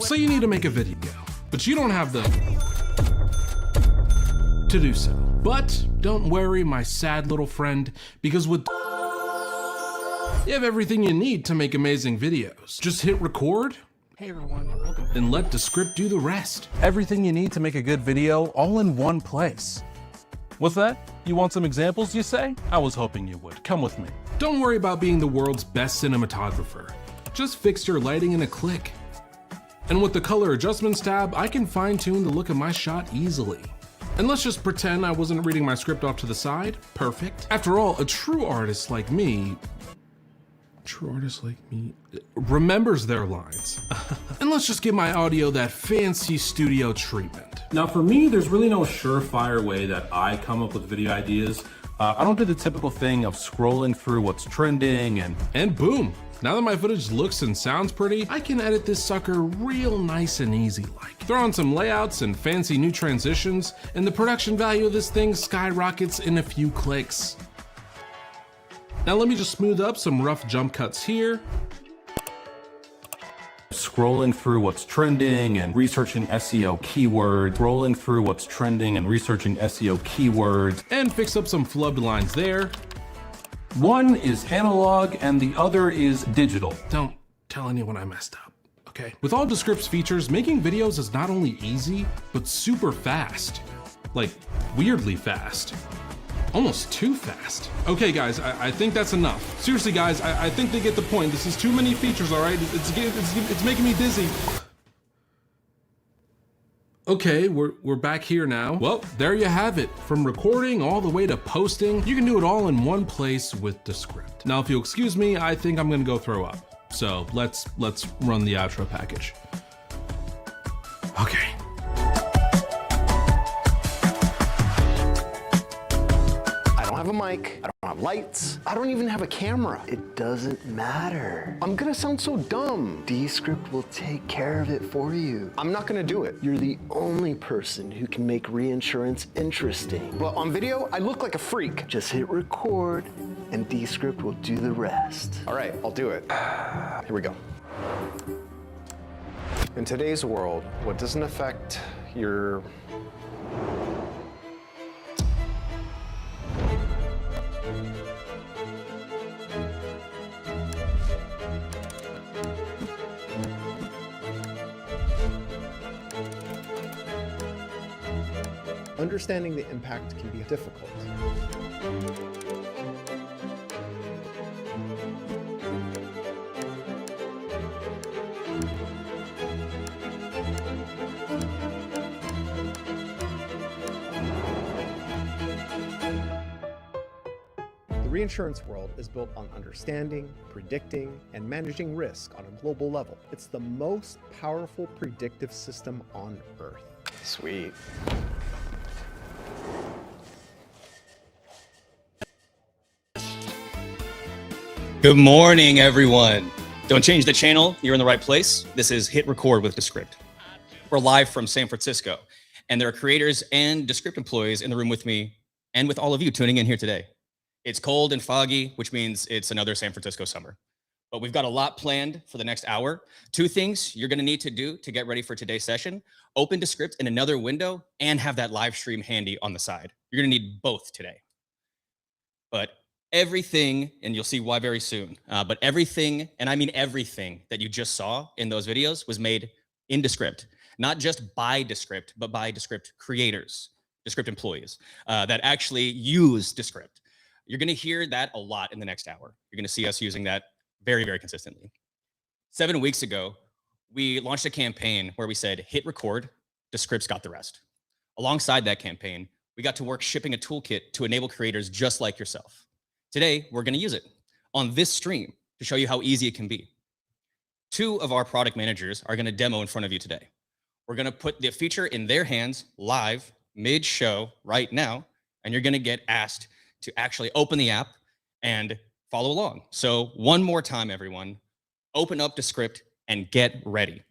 So you need to make a video, but you don't have the to do so. But don't worry, my sad little friend, because with you have everything you need to make amazing videos. Just hit record. Hey everyone, and let Descript do the rest. Everything you need to make a good video all in one place. What's that? You want some examples, you say? I was hoping you would. Come with me. Don't worry about being the world's best cinematographer. Just fix your lighting in a click. And with the color adjustments tab, I can fine-tune the look of my shot easily. And let's just pretend I wasn't reading my script off to the side. Perfect. After all, a true artist like me remembers their lines. And let's just give my audio that fancy studio treatment. Now for me, there's really no surefire way that I come up with video ideas. I don't do the typical thing of scrolling through what's trending and boom. Now that my footage looks and sounds pretty, I can edit this sucker real nice and easy like. Throw on some layouts and fancy new transitions, and the production value of this thing skyrockets in a few clicks. Now let me just smooth up some rough jump cuts here. Scrolling through what's trending and researching SEO keywords. Scrolling through what's trending and researching SEO keywords. And fix up some flubbed lines there. One is analog and the other is digital. Don't tell anyone I messed up, okay? With all Descript's features, making videos is not only easy, but super fast. Like, weirdly fast. Almost too fast. Okay guys, I think that's enough. Seriously guys, I think they get the point. This is too many features, all right? It's making me dizzy. Okay, we're back here now. Well, there you have it. From recording all the way to posting, you can do it all in one place with Descript. Now, if you'll excuse me, I think I'm gonna go throw up. So let's run the outro package. Okay. I don't have a mic, I don't have lights, I don't even have a camera. It doesn't matter. I'm gonna sound so dumb. Descript will take care of it for you. I'm not gonna do it. You're the only person who can make reinsurance interesting. Well, on video, I look like a freak. Just hit record and Descript will do the rest. All right, I'll do it. Here we go. In today's world, what doesn't affect your understanding the impact can be difficult. The reinsurance world is built on understanding, predicting, and managing risk on a global level. It's the most powerful predictive system on Earth. Sweet. Good morning, everyone. Don't change the channel. You're in the right place. This is Hit Record with Descript. We're live from San Francisco, and there are creators and Descript employees in the room with me and with all of you tuning in here today. It's cold and foggy, which means it's another San Francisco summer. But we've got a lot planned for the next hour. Two things you're going to need to do to get ready for today's session: open Descript in another window and have that live stream handy on the side. You're going to need both today. But everything, and you'll see why very soon, but everything, and I mean everything that you just saw in those videos was made in Descript, not just by Descript, but by Descript creators, Descript employees that actually use Descript. You're gonna hear that a lot in the next hour. You're gonna see us using that very, very consistently. 7 weeks ago, we launched a campaign where we said, hit record, Descript's got the rest. Alongside that campaign, we got to work shipping a toolkit to enable creators just like yourself. Today, we're going to use it on this stream to show you how easy it can be. Two of our product managers are going to demo in front of you today. We're going to put the feature in their hands live, mid-show, right now, and you're going to get asked to actually open the app and follow along. So one more time, everyone, open up Descript and get ready.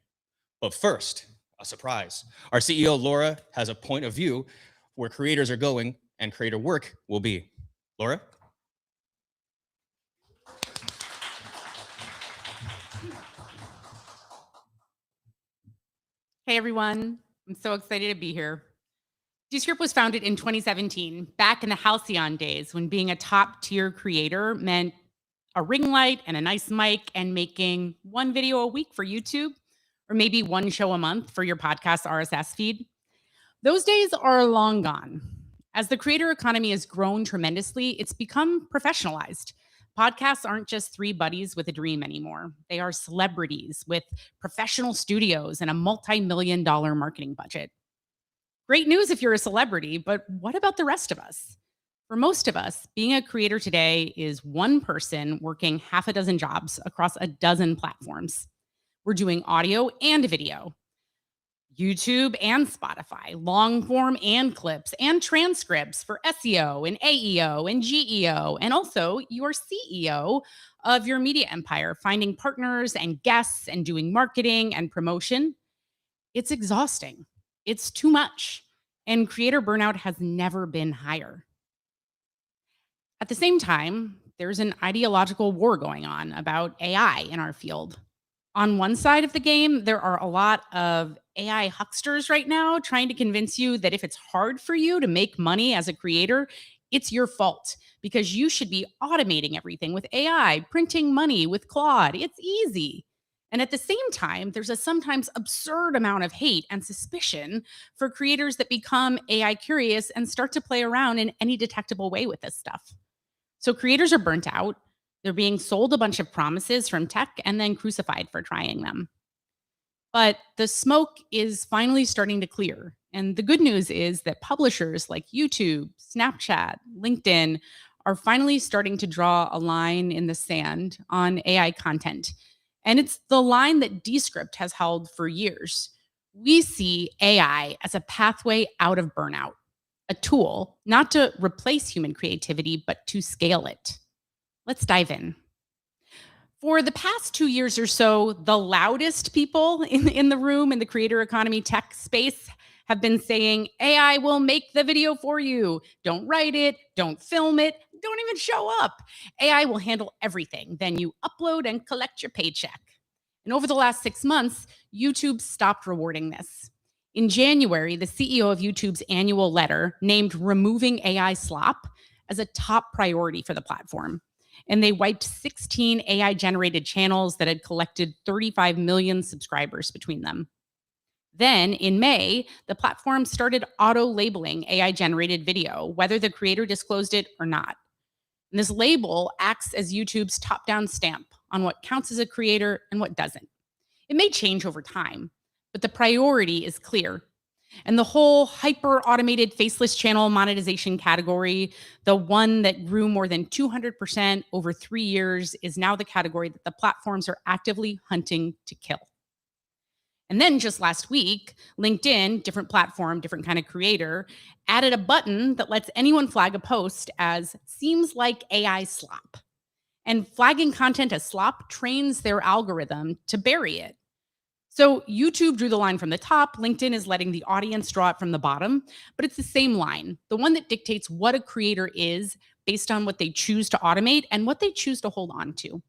But first, a surprise. Our CEO, Laura, has a point of view where creators are going and creator work will be. Laura? Hey everyone, I'm so excited to be here. Descript was founded in 2017, back in the Halcyon days when being a top tier creator meant a ring light and a nice mic and making one video a week for YouTube, or maybe one show a month for your podcast RSS feed. Those days are long gone. As the creator economy has grown tremendously, it's become professionalized. Podcasts aren't just three buddies with a dream anymore. They are celebrities with professional studios and a multi-million-dollar marketing budget. Great news if you're a celebrity, but what about the rest of us? For most of us, being a creator today is one person working half a dozen jobs across a dozen platforms. We're doing audio and video, YouTube and Spotify, long form and clips and transcripts for SEO and AEO and GEO, and also your CEO of your media empire, finding partners and guests and doing marketing and promotion. It's exhausting. It's too much. And creator burnout has never been higher. At the same time, there's an ideological war going on about AI in our field. On one side of the game, there are a lot of AI hucksters right now trying to convince you that if it's hard for you to make money as a creator, it's your fault because you should be automating everything with AI, printing money with Claude. It's easy. And at the same time, there's a sometimes absurd amount of hate and suspicion for creators that become AI curious and start to play around in any detectable way with this stuff. So creators are burnt out. They're being sold a bunch of promises from tech and then crucified for trying them. But the smoke is finally starting to clear. And the good news is that publishers like YouTube, Snapchat, LinkedIn are finally starting to draw a line in the sand on AI content. And it's the line that Descript has held for years. We see AI as a pathway out of burnout, a tool not to replace human creativity, but to scale it. Let's dive in. For the past 2 years or so, the loudest people in the room in the creator economy tech space have been saying, AI will make the video for you. Don't write it, don't film it, don't even show up. AI will handle everything. Then you upload and collect your paycheck. And over the last 6 months, YouTube stopped rewarding this. In January, the CEO of YouTube's annual letter named removing AI slop as a top priority for the platform. And they wiped 16 AI-generated channels that had collected 35 million subscribers between them. Then, in May, the platform started auto-labeling AI-generated video, whether the creator disclosed it or not. And this label acts as YouTube's top-down stamp on what counts as a creator and what doesn't. It may change over time, but the priority is clear. And the whole hyper-automated faceless channel monetization category, the one that grew more than 200% over 3 years, is now the category that the platforms are actively hunting to kill. And then just last week, LinkedIn, different platform, different kind of creator, added a button that lets anyone flag a post as seems like AI slop. And flagging content as slop trains their algorithm to bury it. So YouTube drew the line from the top. LinkedIn is letting the audience draw it from the bottom, but it's the same line, the one that dictates what a creator is based on what they choose to automate and what they choose to hold on to.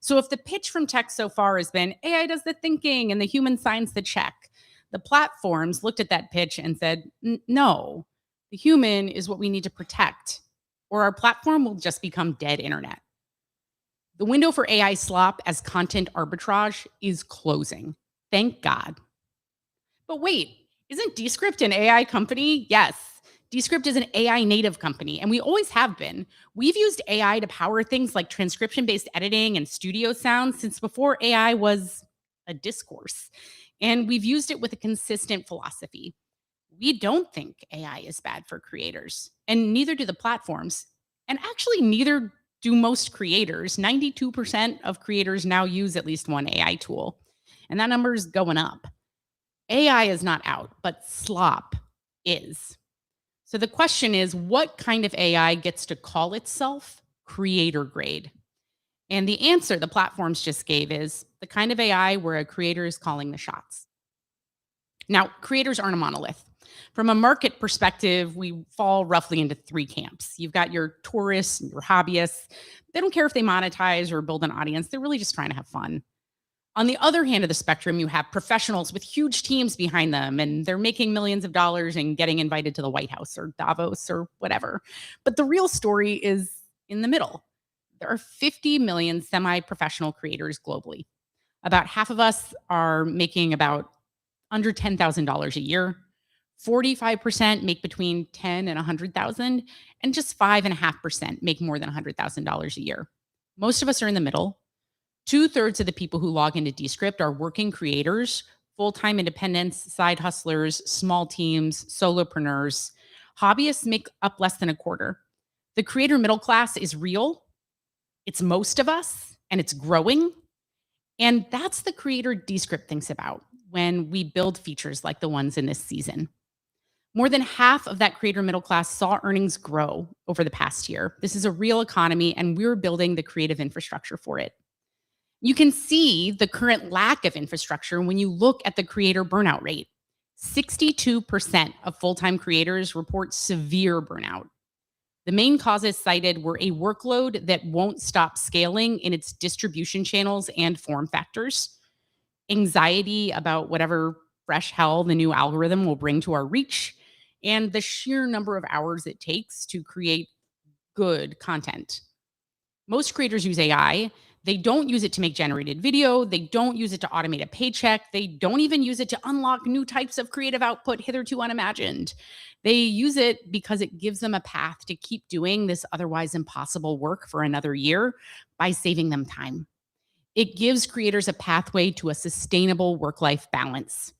So if the pitch from tech so far has been AI does the thinking and the human signs the check, the platforms looked at that pitch and said, no, the human is what we need to protect, or our platform will just become dead internet. The window for AI slop as content arbitrage is closing. Thank God. But wait, isn't Descript an AI company? Yes. Descript is an AI native company, and we always have been. We've used AI to power things like transcription-based editing and studio sound since before AI was a discourse. And we've used it with a consistent philosophy. We don't think AI is bad for creators, and neither do the platforms. And actually, neither do most creators. 92% of creators now use at least one AI tool. And that number is going up. AI is not out, but slop is. So the question is, what kind of AI gets to call itself creator grade? And the answer the platforms just gave is the kind of AI where a creator is calling the shots. Now, creators aren't a monolith. From a market perspective, we fall roughly into 3 camps. You've got your tourists and your hobbyists. They don't care if they monetize or build an audience. They're really just trying to have fun. On the other hand of the spectrum, you have professionals with huge teams behind them, and they're making millions of dollars and getting invited to the White House or Davos or whatever. But the real story is in the middle. There are 50 million semi-professional creators globally. About half of us are making about under $10,000 a year. 45% make between 10 and 100,000, and just 5.5% make more than $100,000 a year. Most of us are in the middle. 2/3 of the people who log into Descript are working creators, full-time independents, side hustlers, small teams, solopreneurs. Hobbyists make up less than a quarter. The creator middle class is real. It's most of us, and it's growing. And that's the creator Descript thinks about when we build features like the ones in this season. More than half of that creator middle class saw earnings grow over the past year. This is a real economy, and we're building the creative infrastructure for it. You can see the current lack of infrastructure when you look at the creator burnout rate. 62% of full-time creators report severe burnout. The main causes cited were a workload that won't stop scaling in its distribution channels and form factors, anxiety about whatever fresh hell the new algorithm will bring to our reach, and the sheer number of hours it takes to create good content. Most creators use AI. They don't use it to make generated video. They don't use it to automate a paycheck. They don't even use it to unlock new types of creative output hitherto unimagined. They use it because it gives them a path to keep doing this otherwise impossible work for another year by saving them time. It gives creators a pathway to a sustainable work-life balance.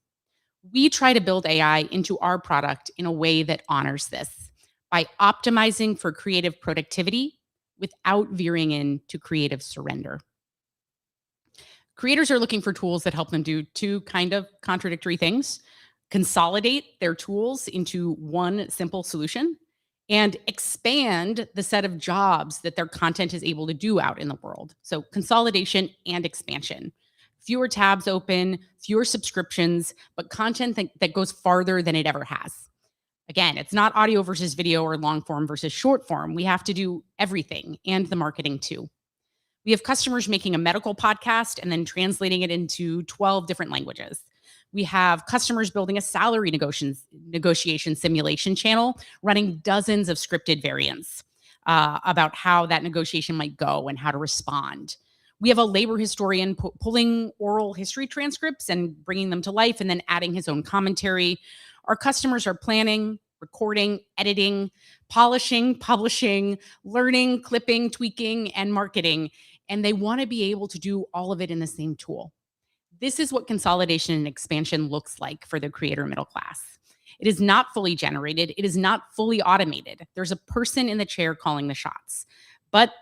We try to build AI into our product in a way that honors this by optimizing for creative productivity without veering into creative surrender. Creators are looking for tools that help them do two kind of contradictory things: consolidate their tools into one simple solution and expand the set of jobs that their content is able to do out in the world. So consolidation and expansion. Fewer tabs open, fewer subscriptions, but content that goes farther than it ever has. Again, it's not audio versus video or long form versus short form. We have to do everything and the marketing too. We have customers making a medical podcast and then translating it into 12 different languages. We have customers building a salary negotiation simulation channel, running dozens of scripted variants about how that negotiation might go and how to respond. We have a labor historian pulling oral history transcripts and bringing them to life and then adding his own commentary. Our customers are planning, recording, editing, polishing, publishing, learning, clipping, tweaking, and marketing. And they want to be able to do all of it in the same tool. This is what consolidation and expansion looks like for the creator middle class. It is not fully generated. It is not fully automated. There's a person in the chair calling the shots. But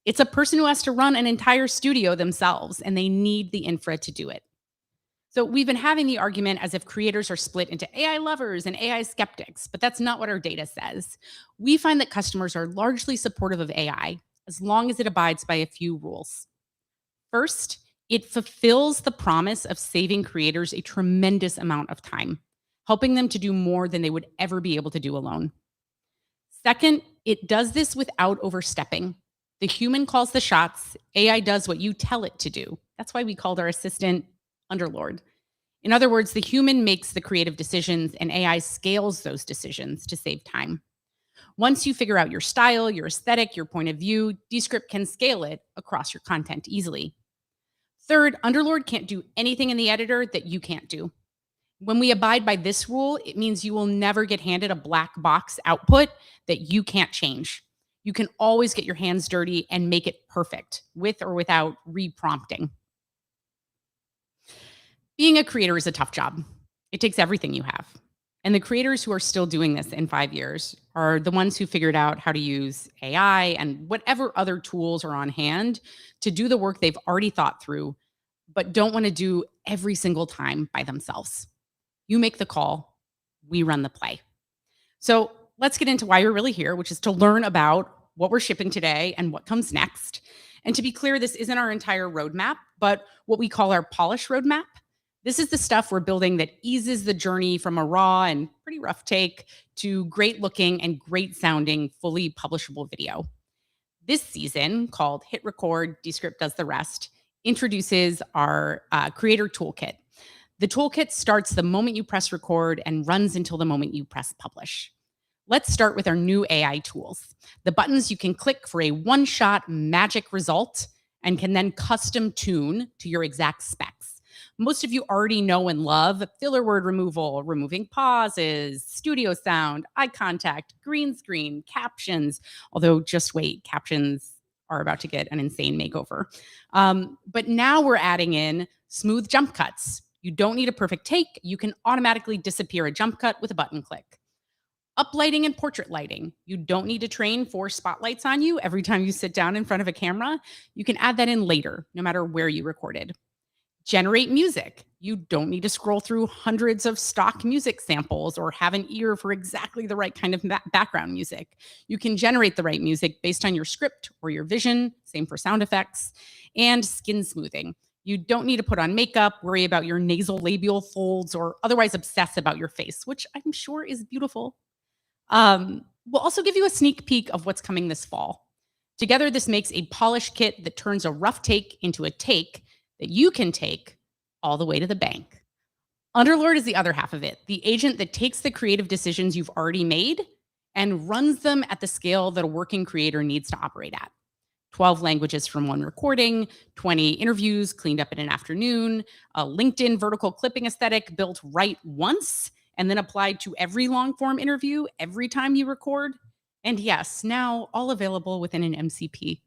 it's a person who has to run an entire studio themselves, and they need the infra to do it. So we've been having the argument as if creators are split into AI lovers and AI skeptics, but that's not what our data says. We find that customers are largely supportive of AI as long as it abides by a few rules. First, it fulfills the promise of saving creators a tremendous amount of time, helping them to do more than they would ever be able to do alone. Second, it does this without overstepping. The human calls the shots. AI does what you tell it to do. That's why we called our assistant Underlord. In other words, the human makes the creative decisions and AI scales those decisions to save time. Once you figure out your style, your aesthetic, your point of view, Descript can scale it across your content easily. Third, Underlord can't do anything in the editor that you can't do. When we abide by this rule, it means you will never get handed a black box output that you can't change. You can always get your hands dirty and make it perfect with or without reprompting. Being a creator is a tough job. It takes everything you have. And the creators who are still doing this in 5 years are the ones who figured out how to use AI and whatever other tools are on hand to do the work they've already thought through, but don't want to do every single time by themselves. You make the call, we run the play. So let's get into why we're really here, which is to learn about what we're shipping today and what comes next. And to be clear, this isn't our entire roadmap, but what we call our polish roadmap. This is the stuff we're building that eases the journey from a raw and pretty rough take to great looking and great sounding, fully publishable video. This season, called Hit Record, Descript Does the Rest, introduces our creator toolkit. The toolkit starts the moment you press record and runs until the moment you press publish. Let's start with our new AI tools. The buttons you can click for a one-shot magic result and can then custom tune to your exact specs. Most of you already know and love filler word removal, removing pauses, studio sound, eye contact, green screen, captions, although just wait, captions are about to get an insane makeover. But now we're adding in smooth jump cuts. You don't need a perfect take. You can automatically disappear a jump cut with a button click. Uplighting and portrait lighting. You don't need to train 4 spotlights on you every time you sit down in front of a camera. You can add that in later, no matter where you recorded. Generate music. You don't need to scroll through hundreds of stock music samples or have an ear for exactly the right kind of background music. You can generate the right music based on your script or your vision, same for sound effects, and skin smoothing. You don't need to put on makeup, worry about your nasal labial folds, or otherwise obsess about your face, which I'm sure is beautiful. We'll also give you a sneak peek of what's coming this fall. Together, this makes a polished kit that turns a rough take into a take that you can take all the way to the bank. Underlord is the other half of it, the agent that takes the creative decisions you've already made and runs them at the scale that a working creator needs to operate at. 12 languages from one recording, 20 interviews cleaned up in an afternoon, a LinkedIn vertical clipping aesthetic built right once and then applied to every long form interview every time you record. And yes, now all available within an MCP.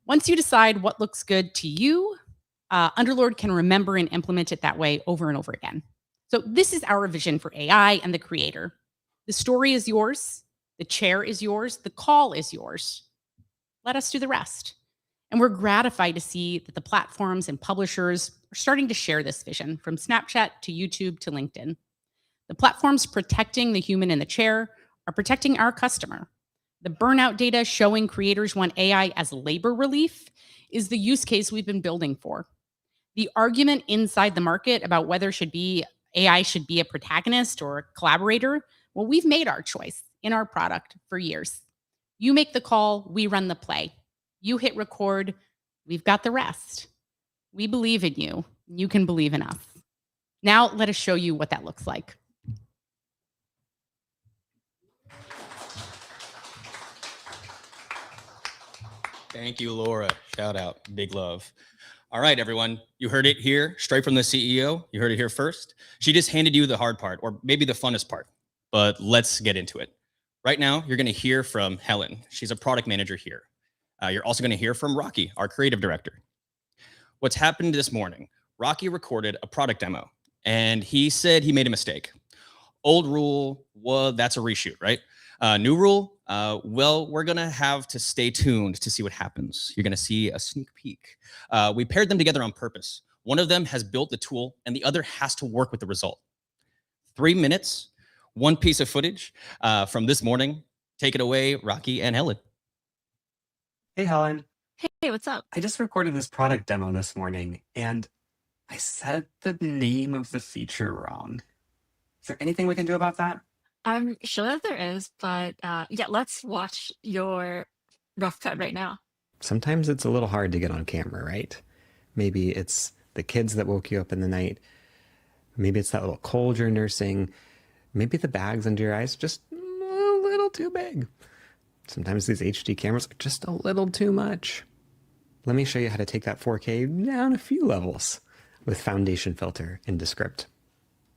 Once you decide what looks good to you, Underlord can remember and implement it that way over and over again. So this is our vision for AI and the creator. The story is yours. The chair is yours. The call is yours. Let us do the rest. And we're gratified to see that the platforms and publishers are starting to share this vision, from Snapchat to YouTube to LinkedIn. The platforms protecting the human in the chair are protecting our customer. The burnout data showing creators want AI as labor relief is the use case we've been building for. The argument inside the market about whether AI should be a protagonist or a collaborator, well, we've made our choice in our product for years. You make the call, we run the play. You hit record, we've got the rest. We believe in you. You can believe in us. Now let us show you what that looks like. Thank you, Laura. Shout out. Big love. All right, everyone. You heard it here straight from the CEO. You heard it here first. She just handed you the hard part, or maybe the funnest part, but let's get into it. Right now, you're going to hear from Helen. She's a product manager here. You're also going to hear from Rocky, our creative director. What's happened this morning? Rocky recorded a product demo, and he said he made a mistake. Old rule, well, that's a reshoot, right? New rule, well, we're going to have to stay tuned to see what happens. You're going to see a sneak peek. We paired them together on purpose. One of them has built the tool, and the other has to work with the result. 3 minutes, one piece of footage from this morning. Take it away, Rocky and Helen. Hey, Helen. Hey, what's up? I just recorded this product demo this morning, and I said the name of the feature wrong. Is there anything we can do about that? I'm sure that there is, but yeah, let's watch your rough cut right now. Sometimes it's a little hard to get on camera, right? Maybe it's the kids that woke you up in the night. Maybe it's that little cold you're nursing. Maybe the bags under your eyes just a little too big. Sometimes these HD cameras are just a little too much. Let me show you how to take that 4K down a few levels with Foundation Filter in Descript.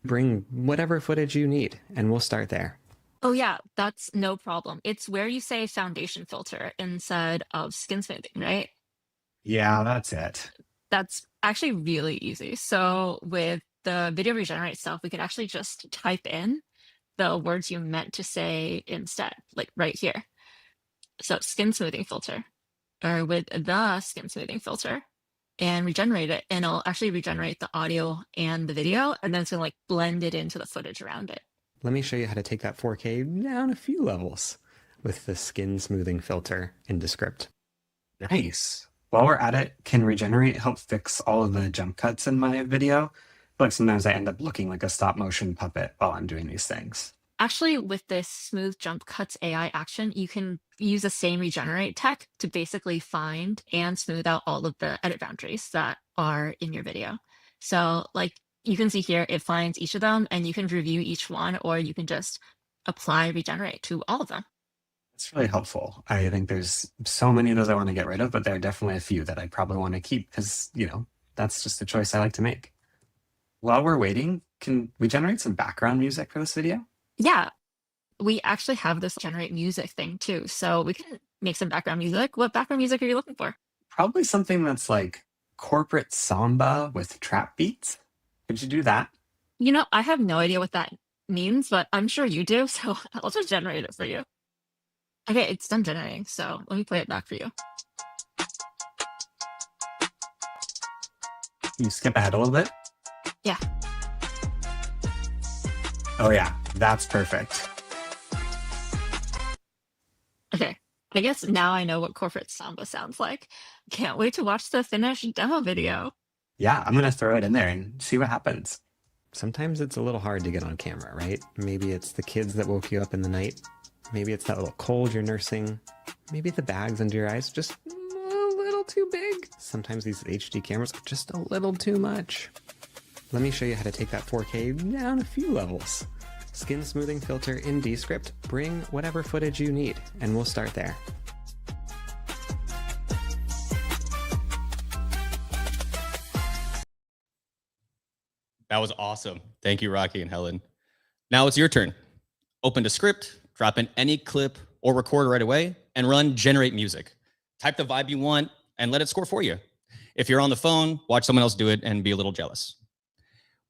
Bring whatever footage you need, and we'll start there. Oh yeah, that's no problem. It's where you say foundation filter instead of skin smoothing, right? Yeah, that's it. That's actually really easy. So with the video regenerate stuff, we could actually just type in the words you meant to say instead, like right here. So skin smoothing filter, or with the skin smoothing filter, and regenerate it, and it'll actually regenerate the audio and the video, and then it's gonna like blend it into the footage around it. Let me show you how to take that 4K down a few levels with the skin smoothing filter in Descript. Nice. While we're at it, can Regenerate help fix all of the jump cuts in my video? Like sometimes I end up looking like a stop motion puppet while I'm doing these things. Actually, with this smooth jump cuts AI action, you can use the same regenerate tech to basically find and smooth out all of the edit boundaries that are in your video. So like you can see here, it finds each of them and you can review each one, or you can just apply regenerate to all of them. It's really helpful. I think there's so many of those I want to get rid of, but there are definitely a few that I probably want to keep because, that's just a choice I like to make. While we're waiting, can we generate some background music for this video? Yeah, we actually have this generate music thing too. So we can make some background music. What background music are you looking for? Probably something that's like corporate samba with trap beats. Could you do that? I have no idea what that means, but I'm sure you do. So I'll just generate it for you. Okay, it's done generating. So let me play it back for you. Can you skip ahead a little bit? Yeah. Oh yeah, that's perfect. Okay, I guess now I know what corporate samba sounds like. Can't wait to watch the finished demo video. Yeah, I'm gonna throw it in there and see what happens. Sometimes it's a little hard to get on camera, right? Maybe it's the kids that woke you up in the night. Maybe it's that little cold you're nursing. Maybe the bags under your eyes just a little too big. Sometimes these HD cameras are just a little too much. Let me show you how to take that 4K down a few levels. Skin smoothing filter in Descript. Bring whatever footage you need, and we'll start there. That was awesome. Thank you, Rocky and Helen. Now it's your turn. Open Descript, drop in any clip or record right away, and run generate music. Type the vibe you want and let it score for you. If you're on the phone, watch someone else do it and be a little jealous.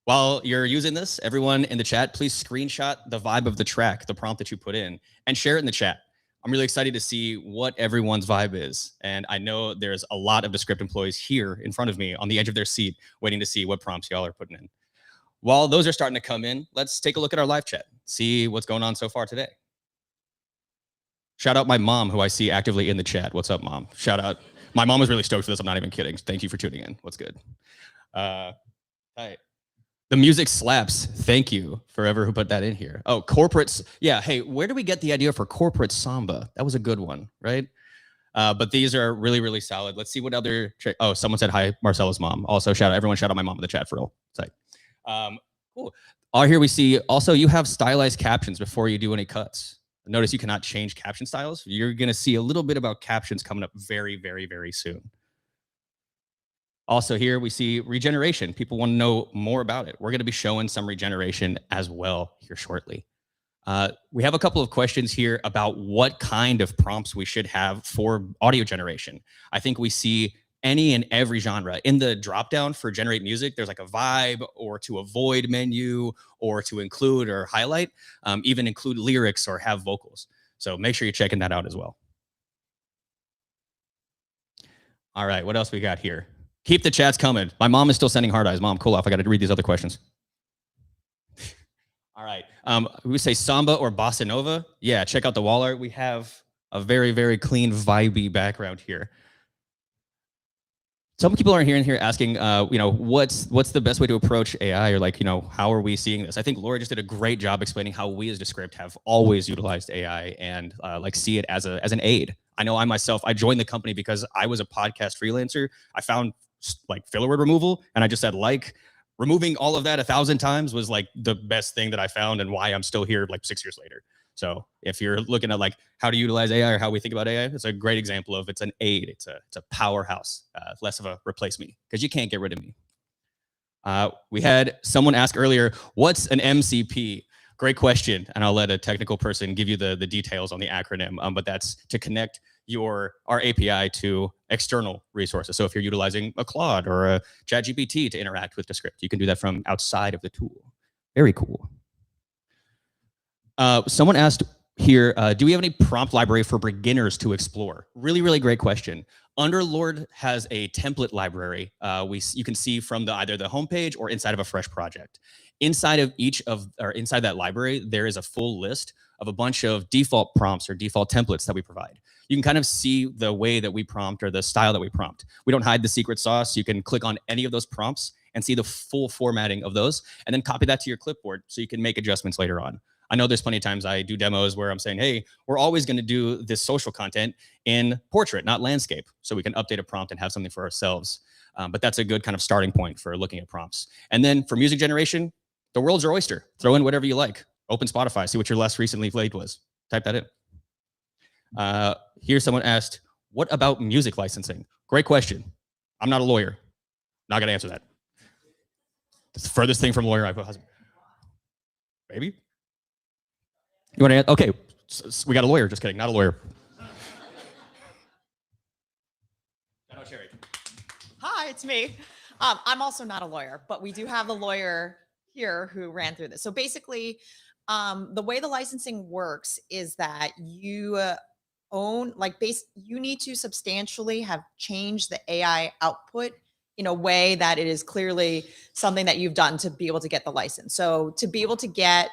While you're using this, everyone in the chat, please screenshot the vibe of the track, the prompt that you put in, and share it in the chat. I'm really excited to see what everyone's vibe is. And I know there's a lot of Descript employees here in front of me on the edge of their seat, waiting to see what prompts y'all are putting in. While those are starting to come in, let's take a look at our live chat, see what's going on so far today. Shout out my mom, who I see actively in the chat. What's up, Mom? Shout out. My mom was really stoked for this. I'm not even kidding. Thank you for tuning in. What's good? Hi. The music slaps. Thank you, forever who put that in here. Oh, corporates. Yeah. Hey, where do we get the idea for corporate samba? That was a good one, right? But these are really, really solid. Let's see what other. Oh, someone said hi, Marcella's mom. Also, everyone shout out my mom in the chat for real. It's like, cool. Here we see also you have stylized captions before you do any cuts. Notice you cannot change caption styles. You're going to see a little bit about captions coming up very, very, very soon. Also here we see regeneration. People want to know more about it. We're going to be showing some regeneration as well here shortly. We have a couple of questions here about what kind of prompts we should have for audio generation. I think we see any and every genre. In the dropdown for generate music, there's like a vibe or to avoid menu or to include or highlight, even include lyrics or have vocals. So make sure you're checking that out as well. All right, what else we got here? Keep the chats coming. My mom is still sending hard eyes. Mom, cool off. I got to read these other questions. All right. We say samba or bossa nova. Yeah, check out the wall art. We have a very, very clean, vibey background here. Some people are here asking, what's the best way to approach AI, or like, how are we seeing this? I think Laura just did a great job explaining how we as Descript have always utilized AI and see it as an aid. I know I joined the company because I was a podcast freelancer. I found like filler word removal, and I just said removing all of that 1,000 times was like the best thing that I found, and why I'm still here like 6 years later. So if you're looking at like how to utilize AI or how we think about AI, it's a great example of it's an aid. It's a powerhouse, less of a replace me, because you can't get rid of me. We had someone ask earlier, what's an MCP? Great question, and I'll let a technical person give you the details on the acronym, but that's to connect our API to external resources. So if you're utilizing a Claude or a ChatGPT to interact with Descript, you can do that from outside of the tool. Very cool. Someone asked here, do we have any prompt library for beginners to explore? Really, really great question. Underlord has a template library you can see from either the homepage or inside of a fresh project. Inside that library, there is a full list of a bunch of default prompts or default templates that we provide. You can kind of see the way that we prompt or the style that we prompt. We don't hide the secret sauce. You can click on any of those prompts and see the full formatting of those, and then copy that to your clipboard so you can make adjustments later on. I know there's plenty of times I do demos where I'm saying, hey, we're always going to do this social content in portrait, not landscape, so we can update a prompt and have something for ourselves. But that's a good kind of starting point for looking at prompts. And then for music generation, the world's your oyster. Throw in whatever you like. Open Spotify, see what your last recently played was. Type that in. Here someone asked, what about music licensing? Great question. I'm not a lawyer. Not going to answer that. It's the furthest thing from lawyer I've had. Maybe? You want to? Okay, we got a lawyer. Just kidding, not a lawyer. Hi, it's me. I'm also not a lawyer, but we do have the lawyer here who ran through this. So basically, the way the licensing works is that you you need to substantially have changed the AI output in a way that it is clearly something that you've done to be able to get the license. So to be able to get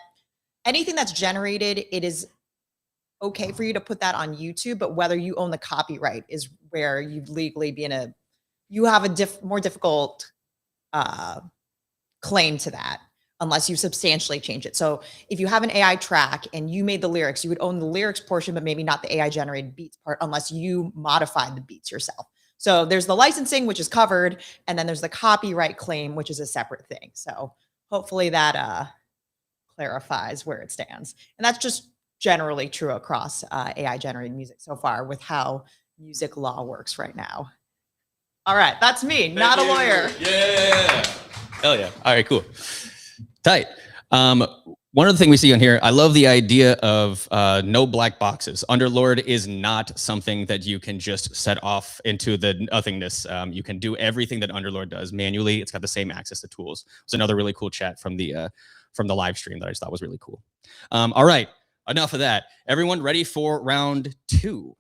anything that's generated, it is okay for you to put that on YouTube, but whether you own the copyright is where you'd legally be you have a more difficult claim to that unless you substantially change it. So if you have an AI track and you made the lyrics, you would own the lyrics portion, but maybe not the AI generated beats part unless you modified the beats yourself. So there's the licensing, which is covered, and then there's the copyright claim, which is a separate thing. So hopefully that clarifies where it stands. And that's just generally true across AI generated music so far with how music law works right now. All right, that's me, not a lawyer. Yeah. Hell yeah. All right, cool. Tight. One other thing we see on here, I love the idea of no black boxes. Underlord is not something that you can just set off into the nothingness. You can do everything that Underlord does manually. It's got the same access to tools. It's another really cool chat from the live stream that I just thought was really cool. All right, enough of that. Everyone ready for round 2?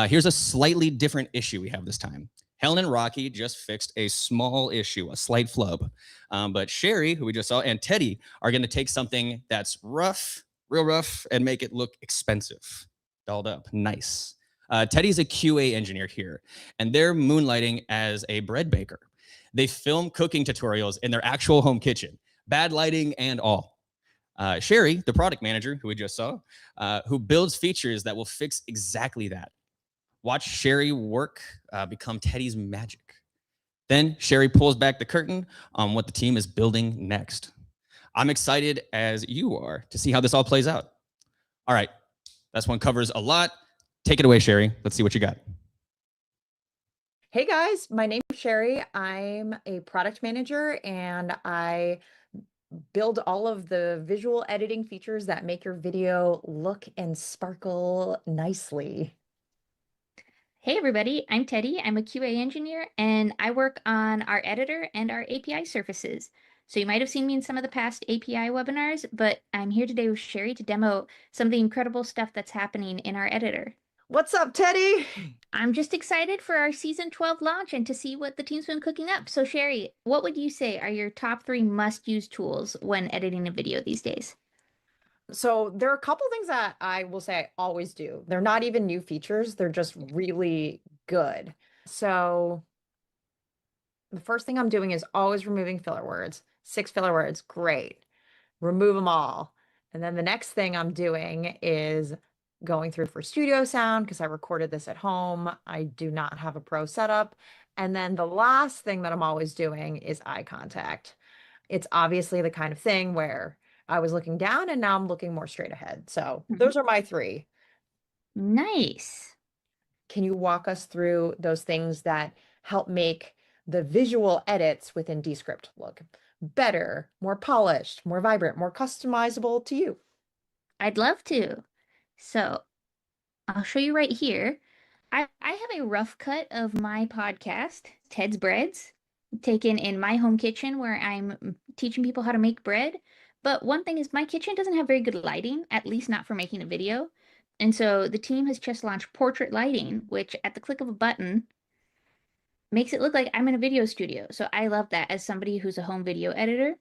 Here's a slightly different issue we have this time. Helen and Rocky just fixed a small issue, a slight flub. But Sherry, who we just saw, and Teddy are going to take something that's rough, real rough, and make it look expensive, dolled up, nice. Teddy's a QA engineer here, and they're moonlighting as a bread baker. They film cooking tutorials in their actual home kitchen, bad lighting and all. Sherry, the product manager, who we just saw, who builds features that will fix exactly that. Watch Sherry work become Teddy's magic. Then Sherry pulls back the curtain on what the team is building next. I'm excited as you are to see how this all plays out. All right, this one covers a lot. Take it away, Sherry. Let's see what you got. Hey guys, my name is Sherry. I'm a product manager and I build all of the visual editing features that make your video look and sparkle nicely. Hey everybody, I'm Teddy. I'm a QA engineer and I work on our editor and our API surfaces. So you might have seen me in some of the past API webinars, but I'm here today with Sherry to demo some of the incredible stuff that's happening in our editor. What's up, Teddy? I'm just excited for our season 12 launch and to see what the team's been cooking up. So Sherry, what would you say are your top 3 must-use tools when editing a video these days? So there are a couple things that I will say I always do. They're not even new features. They're just really good. So the first thing I'm doing is always removing filler words. 6 filler words, great. Remove them all. And then the next thing I'm doing is going through for studio sound because I recorded this at home. I do not have a pro setup. And then the last thing that I'm always doing is eye contact. It's obviously the kind of thing where I was looking down and now I'm looking more straight ahead. So those are my 3. Nice. Can you walk us through those things that help make the visual edits within Descript look better, more polished, more vibrant, more customizable to you? I'd love to. So I'll show you right here. I have a rough cut of my podcast, Ted's Breads, taken in my home kitchen where I'm teaching people how to make bread. But one thing is my kitchen doesn't have very good lighting, at least not for making a video. And so the team has just launched portrait lighting, which at the click of a button makes it look like I'm in a video studio. So I love that as somebody who's a home video editor.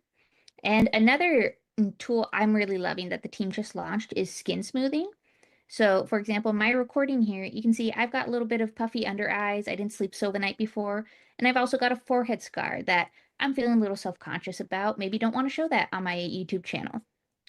And another tool I'm really loving that the team just launched is skin smoothing. So for example, my recording here, you can see I've got a little bit of puffy under eyes. I didn't sleep so the night before. And I've also got a forehead scar that I'm feeling a little self-conscious about. Maybe don't want to show that on my YouTube channel.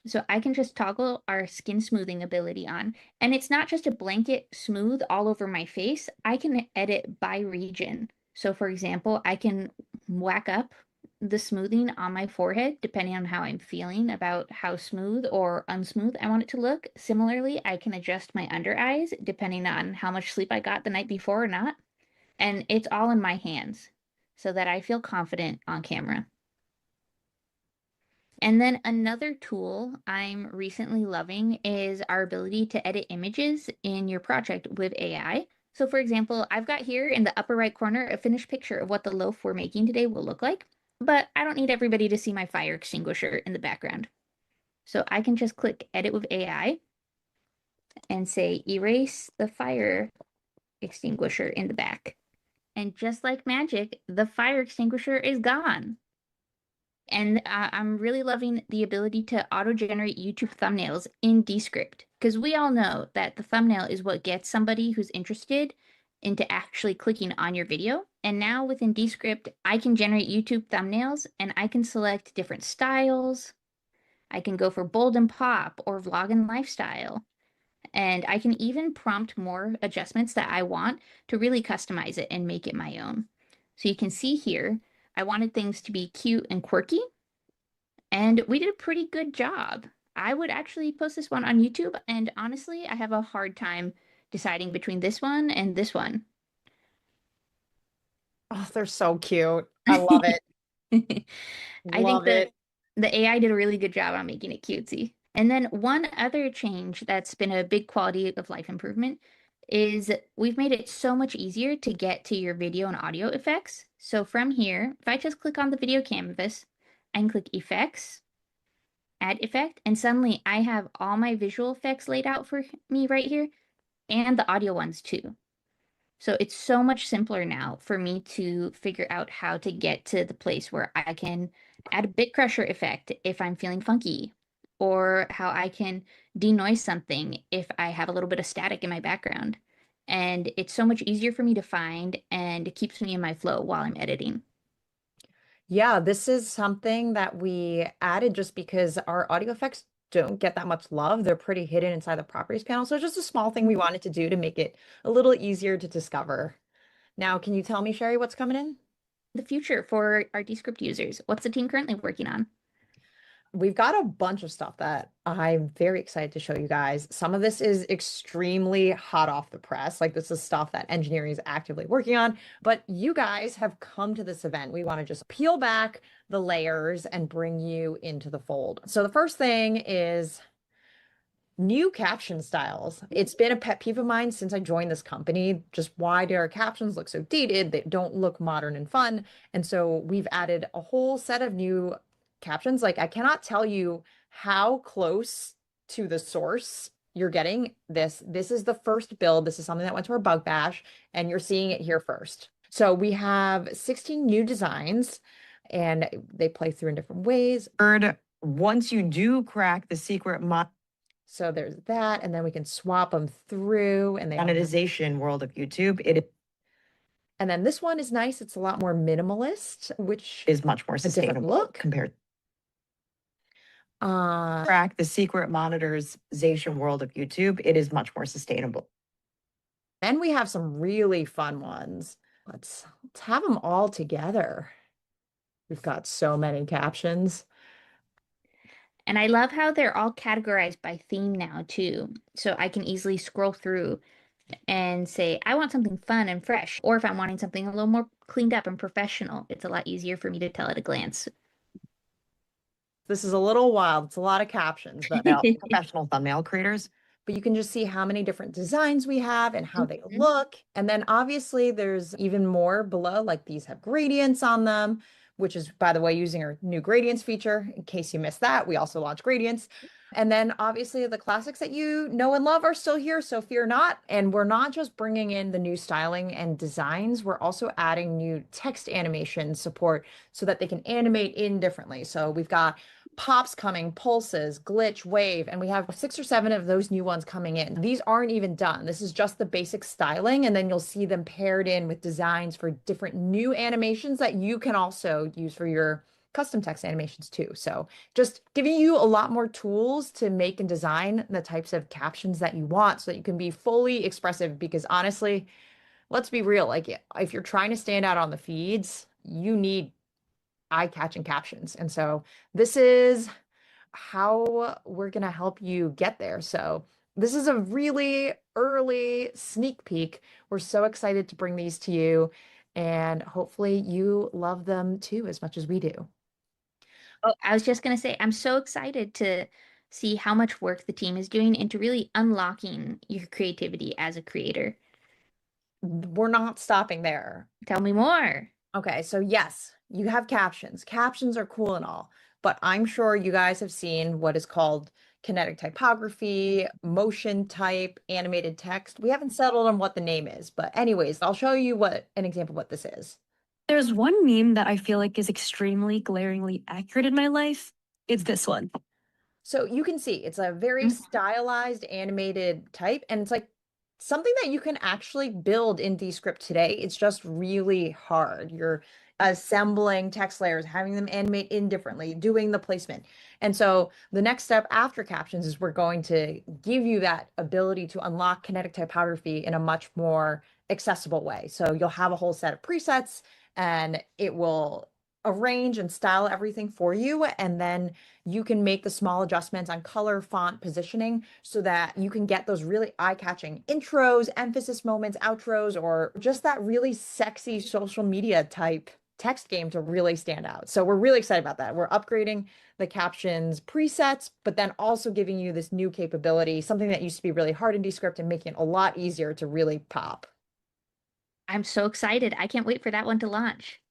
So I can just toggle our skin smoothing ability on. And it's not just a blanket smooth all over my face. I can edit by region. So for example, I can whack up the smoothing on my forehead depending on how I'm feeling about how smooth or unsmooth I want it to look. Similarly, I can adjust my under eyes depending on how much sleep I got the night before or not. And it's all in my hands so that I feel confident on camera. And then another tool I'm recently loving is our ability to edit images in your project with AI. So for example, I've got here in the upper right corner a finished picture of what the loaf we're making today will look like, but I don't need everybody to see my fire extinguisher in the background. So I can just click Edit with AI and say erase the fire extinguisher in the back. And just like magic, the fire extinguisher is gone. And I'm really loving the ability to auto-generate YouTube thumbnails in Descript, because we all know that the thumbnail is what gets somebody who's interested into actually clicking on your video. And now within Descript, I can generate YouTube thumbnails and I can select different styles. I can go for bold and pop or vlog and lifestyle. And I can even prompt more adjustments that I want to really customize it and make it my own. So you can see here, I wanted things to be cute and quirky. And we did a pretty good job. I would actually post this one on YouTube, and honestly, I have a hard time deciding between this one and this one. Oh, they're so cute. I love it. I think Love it. the AI did a really good job on making it cutesy. And then one other change that's been a big quality of life improvement is we've made it so much easier to get to your video and audio effects. So from here, if I just click on the video canvas, I can click Effects, Add Effect, and suddenly I have all my visual effects laid out for me right here, and the audio ones too. So it's so much simpler now for me to figure out how to get to the place where I can add a bit crusher effect if I'm feeling funky, or how I can denoise something if I have a little bit of static in my background. And it's so much easier for me to find, and it keeps me in my flow while I'm editing. Yeah, this is something that we added just because our audio effects don't get that much love. They're pretty hidden inside the properties panel. So it's just a small thing we wanted to do to make it a little easier to discover. Now, can you tell me, Sherry, what's coming in? The future for our Descript users. What's the team currently working on? We've got a bunch of stuff that I'm very excited to show you guys. Some of this is extremely hot off the press. Like this is stuff that engineering is actively working on, but you guys have come to this event. We want to just peel back the layers and bring you into the fold. So the first thing is new caption styles. It's been a pet peeve of mine since I joined this company. Just why do our captions look so dated? They don't look modern and fun. And so we've added a whole set of new captions. Like I cannot tell you how close to the source you're getting this. This is the first build. This is something that went to our bug bash, and you're seeing it here first. So we have 16 new designs, and they play through in different ways. Once you do crack the secret So there's that, and then we can swap them through, and they monetization world of YouTube, and then this one is nice. It's a lot more minimalist, which is much more a different sustainable look. compared. Crack the secret monetization world of YouTube, it is much more sustainable. Then we have some really fun ones. Let's have them all together. We've got so many captions. And I love how they're all categorized by theme now too. So I can easily scroll through and say, I want something fun and fresh. Or if I'm wanting something a little more cleaned up and professional, it's a lot easier for me to tell at a glance. This is a little wild. It's a lot of captions, but Professional thumbnail creators. but you can just see how many different designs we have and how they look. And then obviously there's even more below, like these have gradients on them, which is, by the way, using our new gradients feature. In case you missed that, we also launched gradients. And then obviously the classics that you know and love are still here, so fear not. And we're not just bringing in the new styling and designs, we're also adding new text animation support so that they can animate in differently. So we've got pops coming, pulses, glitch, wave, and we have 6 or 7 of those new ones coming in. These aren't even done. This is just the basic styling, and then you'll see them paired in with designs for different new animations that you can also use for your custom text animations too. So just giving you a lot more tools to make and design the types of captions that you want so that you can be fully expressive. Because honestly, let's be real, like if you're trying to stand out on the feeds, you need eye-catching captions. And so this is how we're going to help you get there. So this is a really early sneak peek. We're so excited to bring these to you, and hopefully you love them too as much as we do. Oh, I was just going to say, I'm so excited to see how much work the team is doing into really unlocking your creativity as a creator. We're not stopping there. Tell me more. Okay, so yes, you have captions. Captions are cool and all, but I'm sure you guys have seen what is called kinetic typography, motion type, animated text. We haven't settled on what the name is, but anyways, I'll show you what an example of what this is. There's one meme that I feel like is extremely glaringly accurate in my life. It's this one. So you can see it's a very stylized animated type, and it's like something that you can actually build in Descript today. It's just really hard. You're assembling text layers, having them animate indifferently, doing the placement. And so the next step after captions is we're going to give you that ability to unlock kinetic typography in a much more accessible way. So you'll have a whole set of presets, and it will arrange and style everything for you, and then you can make the small adjustments on color, font, positioning so that you can get those really eye-catching intros, emphasis moments, outros, or just that really sexy social media type text game to really stand out. So we're really excited about that. We're upgrading the captions presets, but then also giving you this new capability, something that used to be really hard in Descript, and making it a lot easier to really pop. I'm so excited. I can't wait for that one to launch.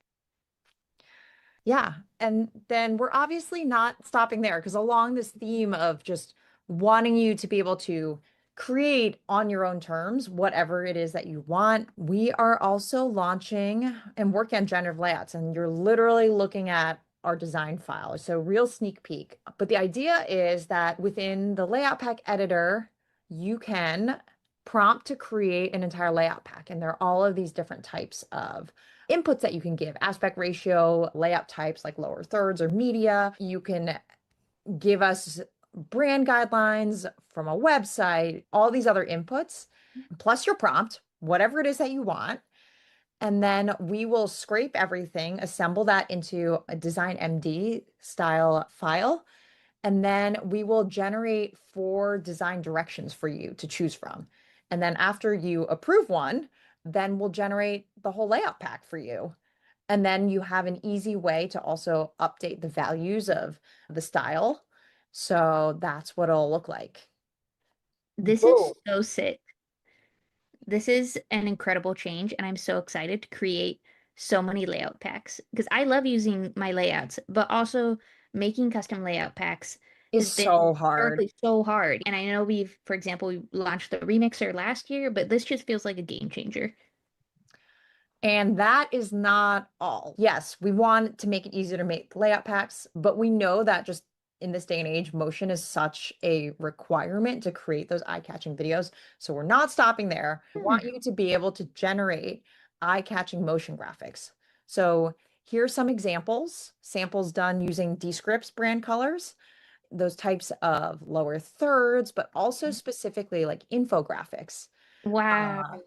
Yeah. And then we're obviously not stopping there, because along this theme of just wanting you to be able to create on your own terms, whatever it is that you want, we are also launching and working on generative layouts. And you're literally looking at our design file. So real sneak peek. But the idea is that within the layout pack editor, you can prompt to create an entire layout pack. And there are all of these different types of inputs that you can give: aspect ratio, layout types like lower thirds or media. You can give us brand guidelines from a website, all these other inputs, plus your prompt, whatever it is that you want. And then we will scrape everything, assemble that into a design MD style file. And then we will generate 4 design directions for you to choose from. And then after you approve one, then we'll generate the whole layout pack for you. And then you have an easy way to also update the values of the style. So that's what it'll look like. This Whoa. is so sick. This is an incredible change, and I'm so excited to create so many layout packs because I love using my layouts, but also making custom layout packs Is has been so hard. historically so hard. And I know for example, we launched the remixer last year, but this just feels like a game changer. And that is not all. Yes, we want to make it easier to make layout packs, but we know that just in this day and age, motion is such a requirement to create those eye-catching videos. So we're not stopping there. We want you to be able to generate eye-catching motion graphics. So here's some examples, samples done using Descript's brand colors, those types of lower thirds, but also specifically like infographics. Wow.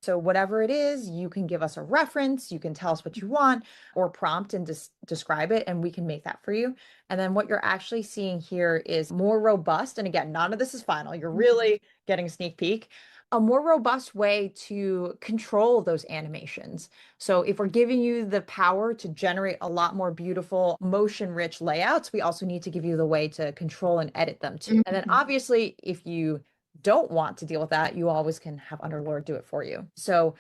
So whatever it is, you can give us a reference, you can tell us what you want, or prompt and describe it, and we can make that for you. And then what you're actually seeing here is more robust. And again, none of this is final. You're really getting a sneak peek. A more robust way to control those animations. So if we're giving you the power to generate a lot more beautiful motion-rich layouts, we also need to give you the way to control and edit them too. And then obviously, if you don't want to deal with that, you always can have Underlord do it for you. So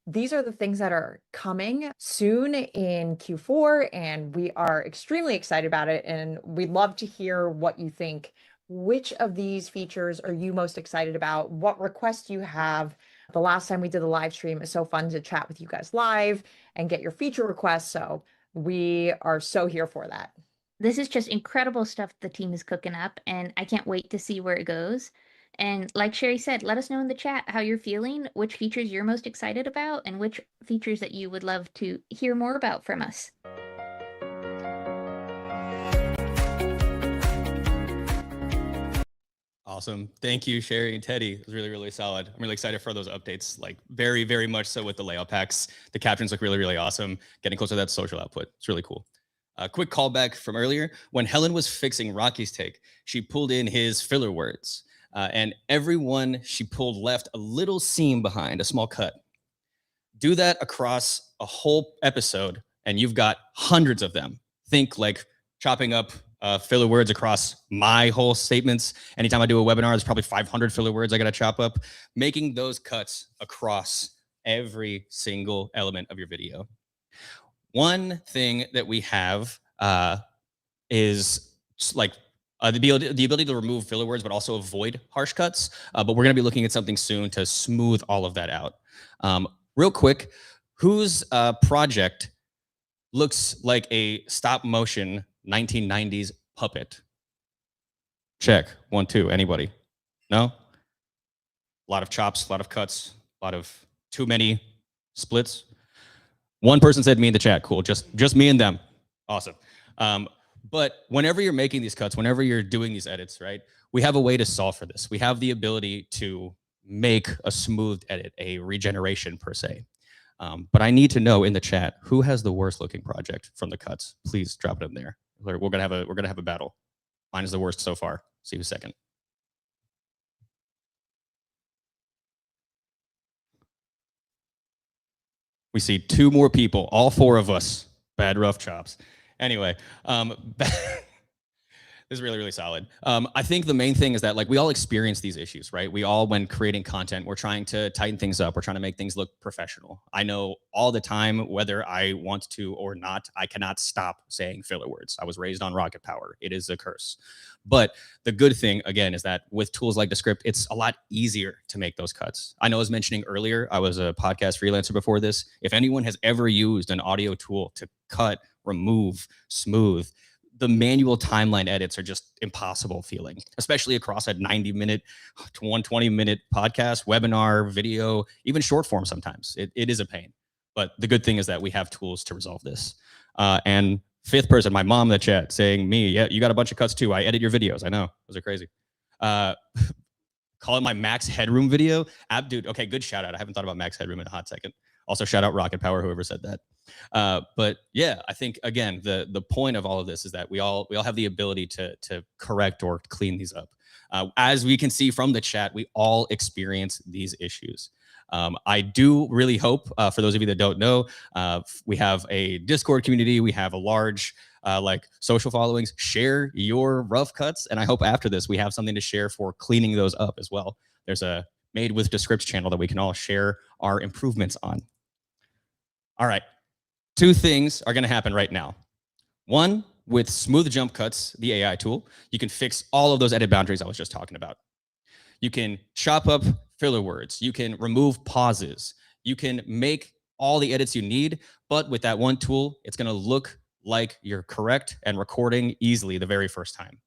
these are the things that are coming soon in Q4, and we are extremely excited about it. And we'd love to hear what you think. Which of these features are you most excited about? What requests you have? The last time we did the live stream, it's so fun to chat with you guys live and get your feature requests. So we are so here for that. This is just incredible stuff the team is cooking up, and I can't wait to see where it goes. And like Sherry said, let us know in the chat how you're feeling, which features you're most excited about, and which features that you would love to hear more about from us. Awesome. Thank you, Sherry and Teddy. It was really, really solid. I'm really excited for those updates, like very, very much so with the layout packs. The captions look really, really awesome. Getting closer to that social output. It's really cool. A quick callback from earlier. When Helen was fixing Rocky's take, she pulled in his filler words. And everyone she pulled left a little seam behind, a small cut. Do that across a whole episode, and you've got hundreds of them. Think like chopping up filler words across my whole statements. Anytime I do a webinar, there's probably 500 filler words I got to chop up. Making those cuts across every single element of your video. One thing that we have is like the ability to remove filler words, but also avoid harsh cuts. But we're going to be looking at something soon to smooth all of that out. Real quick, whose project looks like a stop motion 1990s puppet? Check. 1, 2. Anybody? No? A lot of chops, a lot of cuts, a lot of too many splits. One person said me in the chat. Cool. Just me and them. Awesome. But whenever you're making these cuts, whenever you're doing these edits, right, we have a way to solve for this. We have the ability to make a smoothed edit, a regeneration per se. But I need to know in the chat, who has the worst looking project from the cuts? Please drop it in there. We're gonna have a battle. Mine is the worst so far. See who's second. We see 2 more people, all 4 of us. Bad rough chops. Anyway, this is really, really solid. I think the main thing is that like we all experience these issues, right? We all, when creating content, we're trying to tighten things up. We're trying to make things look professional. I know all the time, whether I want to or not, I cannot stop saying filler words. I was raised on rocket power. It is a curse. But the good thing, again, is that with tools like Descript, it's a lot easier to make those cuts. I know I was mentioning earlier, I was a podcast freelancer before this. If anyone has ever used an audio tool to cut, remove, smooth, the manual timeline edits are just impossible feeling, especially across a 90-minute to 120-minute podcast, webinar, video, even short form sometimes. It is a pain. But the good thing is that we have tools to resolve this. And 5th person, my mom in the chat saying, me, yeah, you got a bunch of cuts too. I edit your videos. I know. Those are crazy. Call it my max headroom video. Dude, okay, good shout out. I haven't thought about max headroom in a hot second. Also, shout out Rocket Power, whoever said that. But yeah, I think again, the point of all of this is that we all have the ability to correct or clean these up. As we can see from the chat, we all experience these issues. I do really hope, for those of you that don't know, we have a Discord community. We have a large like social followings. Share your rough cuts, and I hope after this we have something to share for cleaning those up as well. There's a Made-in-Descript channel that we can all share our improvements on. All right, 2 things are going to happen right now. One, with smooth jump cuts, the AI tool, you can fix all of those edit boundaries I was just talking about. You can chop up filler words. You can remove pauses. You can make all the edits you need, but with that one tool, it's going to look like you're correct and recording easily the very first time.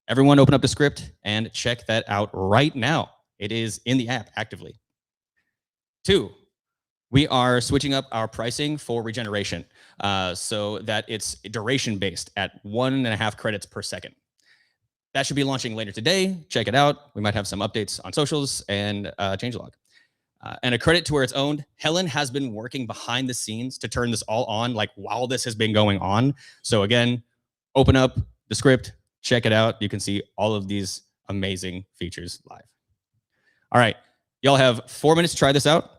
Everyone open up Descript and check that out right now. It is in the app actively. 2, we are switching up our pricing for regeneration so that it's duration based at 1.5 credits per second. That should be launching later today. Check it out. We might have some updates on socials and changelog. And a credit to where it's owned, Helen has been working behind the scenes to turn this all on, like while this has been going on. So again, open up Descript, check it out. You can see all of these amazing features live. All right, y'all have 4 minutes to try this out.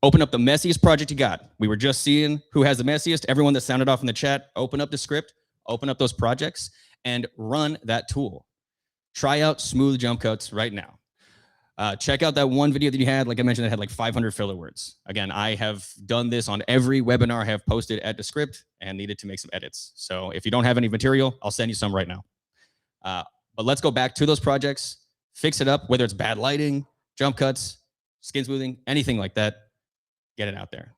Open up the messiest project you got. We were just seeing who has the messiest. Everyone that sounded off in the chat, open up Descript, open up those projects, and run that tool. Try out smooth jump cuts right now. Check out that one video that you had, like I mentioned, that had like 500 filler words. Again, I have done this on every webinar I have posted at Descript and needed to make some edits. So if you don't have any material, I'll send you some right now. But let's go back to those projects, fix it up, whether it's bad lighting, jump cuts, skin smoothing, anything like that, get it out there.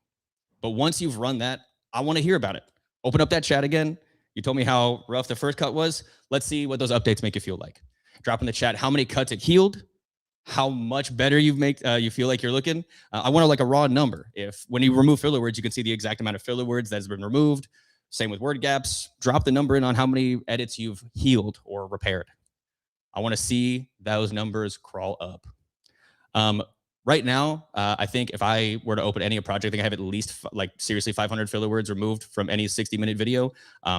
But once you've run that, I want to hear about it. Open up that chat again. You told me how rough the first cut was. Let's see what those updates make you feel like. Drop in the chat how many cuts it healed, how much better you feel like you're looking. I want like a raw number. If when you remove filler words, you can see the exact amount of filler words that's been removed. Same with word gaps. Drop the number in on how many edits you've healed or repaired. I want to see those numbers crawl up. Right now, I think if I were to open any project, I think I have at least like seriously 500 filler words removed from any 60-minute video.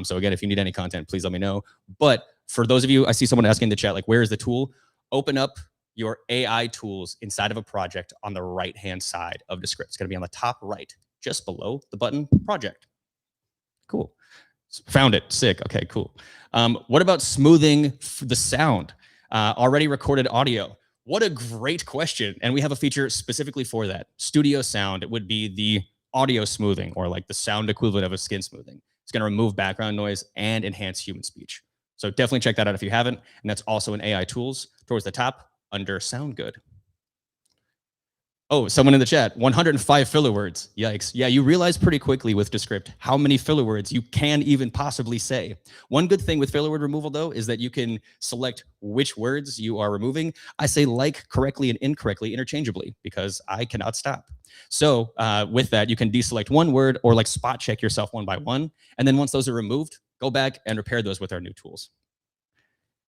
So again, if you need any content, please let me know. But for those of you, I see someone asking in the chat, like, where is the tool? Open up your AI tools inside of a project on the right-hand side of Descript. It's going to be on the top right, just below the button project. Cool. Found it. Sick. Okay, cool. What about smoothing the sound? Already recorded audio. What a great question. And we have a feature specifically for that. Studio sound, it would be the audio smoothing, or like the sound equivalent of a skin smoothing. It's going to remove background noise and enhance human speech. So definitely check that out if you haven't. And that's also in AI tools towards the top under sound good. Oh, someone in the chat, 105 filler words. Yikes. Yeah, you realize pretty quickly with Descript how many filler words you can even possibly say. One good thing with filler word removal, though, is that you can select which words you are removing. I say like correctly and incorrectly interchangeably because I cannot stop. So with that, you can deselect one word or like spot check yourself one by one. And then once those are removed, go back and repair those with our new tools.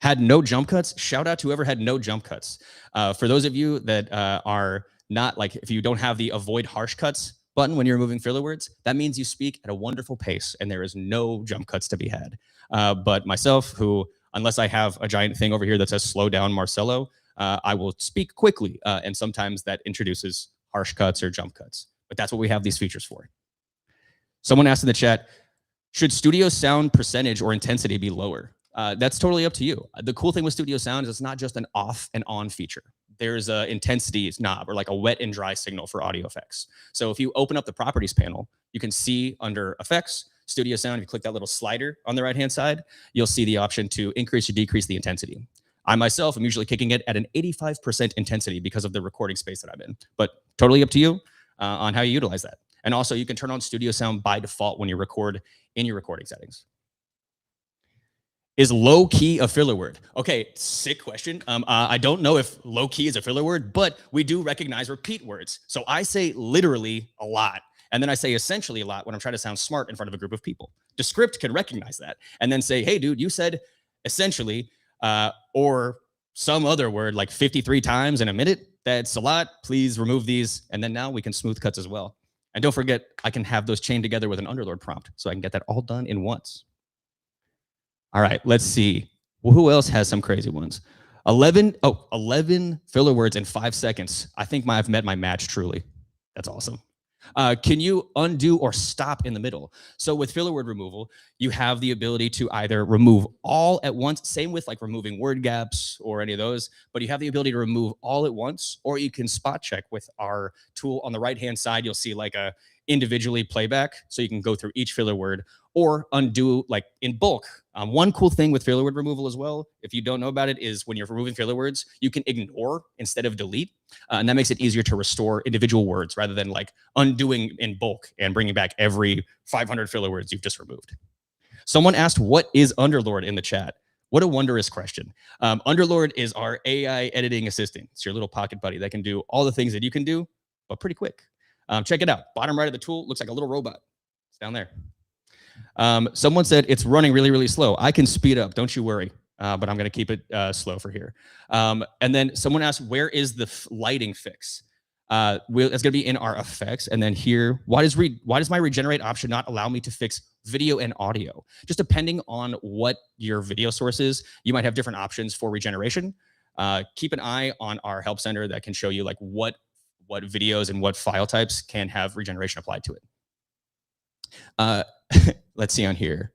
Had no jump cuts? Shout out to whoever had no jump cuts. For those of you that are not like, if you don't have the avoid harsh cuts button when you're removing filler words, that means you speak at a wonderful pace and there is no jump cuts to be had. But myself, who, unless I have a giant thing over here that says slow down Marcelo, I will speak quickly. And sometimes that introduces harsh cuts or jump cuts. But that's what we have these features for. Someone asked in the chat, should studio sound percentage or intensity be lower? That's totally up to you. The cool thing with studio sound is it's not just an off and on feature. There's a intensity knob, or like a wet and dry signal for audio effects. So if you open up the properties panel, you can see under effects, studio sound, if you click that little slider on the right-hand side, you'll see the option to increase or decrease the intensity. I myself am usually kicking it at an 85% intensity because of the recording space that I'm in, but totally up to you on how you utilize that. And also you can turn on studio sound by default when you record in your recording settings. Is low key a filler word? Okay, sick question. I don't know if low key is a filler word, but we do recognize repeat words. So I say literally a lot, and then I say essentially a lot when I'm trying to sound smart in front of a group of people. Descript can recognize that and then say, hey, dude, you said essentially or some other word like 53 times in a minute. That's a lot. Please remove these. And then now we can smooth cuts as well. And don't forget, I can have those chained together with an underlord prompt, so I can get that all done in once. All right, let's see. Well, who else has some crazy ones? 11 filler words in 5 seconds. I think I've met my match, truly. That's awesome. Can you undo or stop in the middle? So with filler word removal, you have the ability to either remove all at once, same with like removing word gaps or any of those, but you have the ability to remove all at once, or you can spot check with our tool on the right-hand side. You'll see like a individually playback, so you can go through each filler word or undo like in bulk. One cool thing with filler word removal as well, if you don't know about it, is when you're removing filler words, you can ignore instead of delete. And that makes it easier to restore individual words rather than like undoing in bulk and bringing back every 500 filler words you've just removed. Someone asked, what is Underlord in the chat? What a wondrous question. Underlord is our AI editing assistant. It's your little pocket buddy that can do all the things that you can do, but pretty quick. Check it out. Bottom right of the tool looks like a little robot. It's down there. Someone said it's running really, really slow. I can speed up, don't you worry, but I'm going to keep it slow for here. And then someone asked, where is the lighting fix? It's going to be in our effects. And then here, why does my regenerate option not allow me to fix video and audio? Just depending on what your video source is, you might have different options for regeneration. Keep an eye on our help center that can show you like what videos and what file types can have regeneration applied to it. Let's see on here.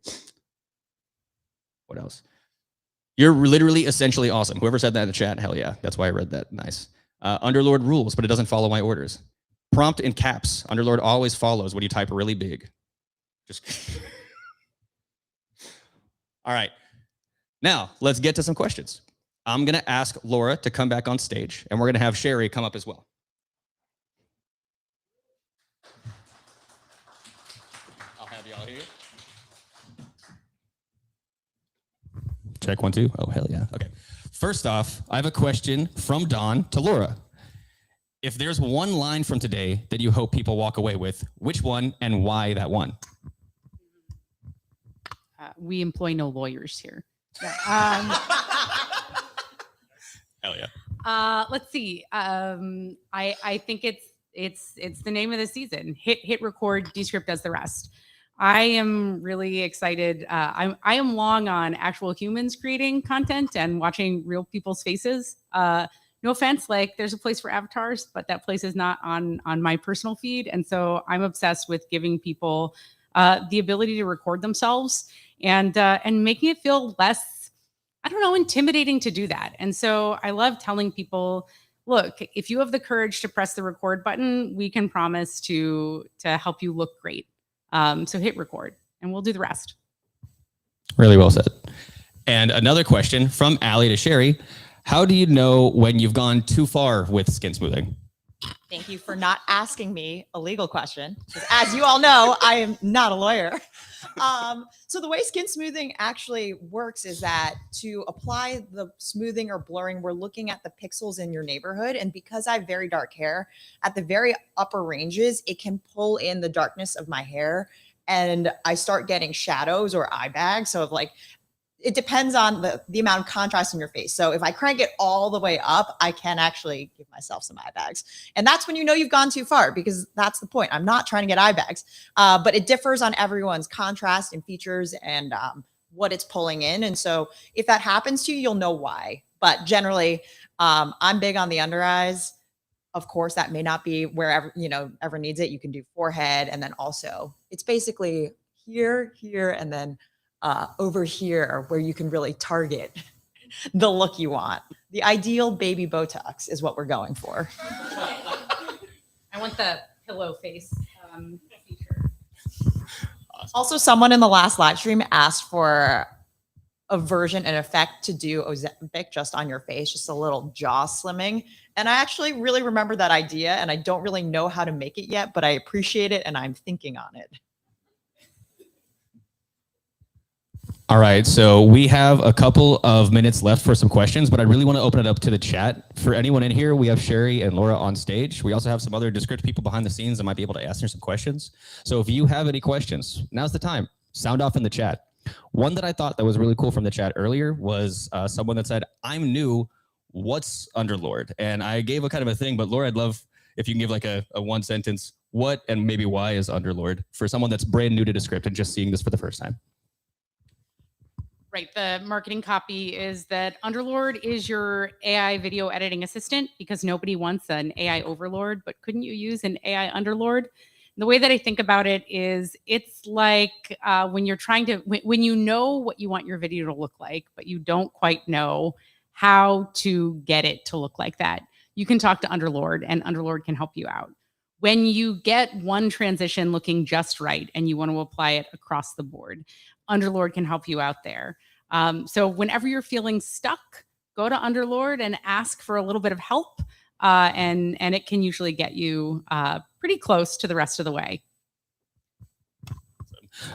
What else? You're literally essentially awesome. Whoever said that in the chat, hell yeah. That's why I read that. Nice. Underlord rules, but it doesn't follow my orders. Prompt in caps. Underlord always follows when you type really big. Just. All right. Now, let's get to some questions. I'm going to ask Laura to come back on stage, and we're going to have Sherry come up as well. I'll have y'all here. Check 1, 2. Oh, hell yeah. Okay. First off, I have a question from Dawn to Laura. If there's one line from today that you hope people walk away with, which one and why that one? We employ no lawyers here. Hell yeah. Let's see. I think it's the name of the season. Hit record, Descript does the rest. I am really excited. I am long on actual humans creating content and watching real people's faces. No offense, like there's a place for avatars, but that place is not on my personal feed. And so I'm obsessed with giving people the ability to record themselves and making it feel less, I don't know, intimidating to do that. And so I love telling people, look, if you have the courage to press the record button, we can promise to help you look great. So hit record and we'll do the rest. Really well said. And another question from Allie to Sherry. How do you know when you've gone too far with skin smoothing? Thank you for not asking me a legal question. As you all know, I am not a lawyer. So the way skin smoothing actually works is that to apply the smoothing or blurring, we're looking at the pixels in your neighborhood. And because I have very dark hair, at the very upper ranges, it can pull in the darkness of my hair. And I start getting shadows or eye bags. So like, it depends on the amount of contrast in your face. So if I crank it all the way up, I can actually give myself some eye bags. And that's when you know you've gone too far, because that's the point. I'm not trying to get eye bags, but it differs on everyone's contrast and features and what it's pulling in. And so if that happens to you, you'll know why. But generally, I'm big on the under eyes. Of course, that may not be wherever, ever needs it. You can do forehead. And then also it's basically here, and then over here where you can really target the look you want. The ideal baby Botox is what we're going for. I want the pillow face feature. Also, someone in the last live stream asked for a version, an effect to do Ozempic just on your face, just a little jaw slimming. And I actually really remember that idea, and I don't really know how to make it yet, but I appreciate it and I'm thinking on it. All right, so we have a couple of minutes left for some questions, but I really want to open it up to the chat. For anyone in here, we have Sherry and Laura on stage. We also have some other Descript people behind the scenes that might be able to answer some questions. So if you have any questions, now's the time. Sound off in the chat. One that I thought that was really cool from the chat earlier was someone that said, I'm new, what's Underlord? And I gave a kind of a thing, but Laura, I'd love if you can give like a one sentence, what and maybe why is Underlord for someone that's brand new to Descript and just seeing this for the first time. Right. The marketing copy is that Underlord is your AI video editing assistant, because nobody wants an AI overlord, but couldn't you use an AI Underlord? The way that I think about it is it's like when you're trying to, when you know what you want your video to look like, but you don't quite know how to get it to look like that. You can talk to Underlord and Underlord can help you out. When you get one transition looking just right and you want to apply it across the board, Underlord can help you out there. So whenever you're feeling stuck, go to Underlord and ask for a little bit of help, and it can usually get you pretty close to the rest of the way.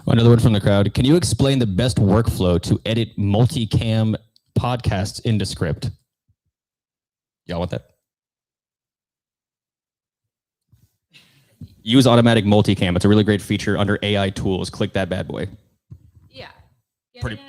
Another one from the crowd. Can you explain the best workflow to edit multicam podcasts in Descript? Y'all want that? Use automatic multicam. It's a really great feature under AI tools. Click that bad boy. Yeah.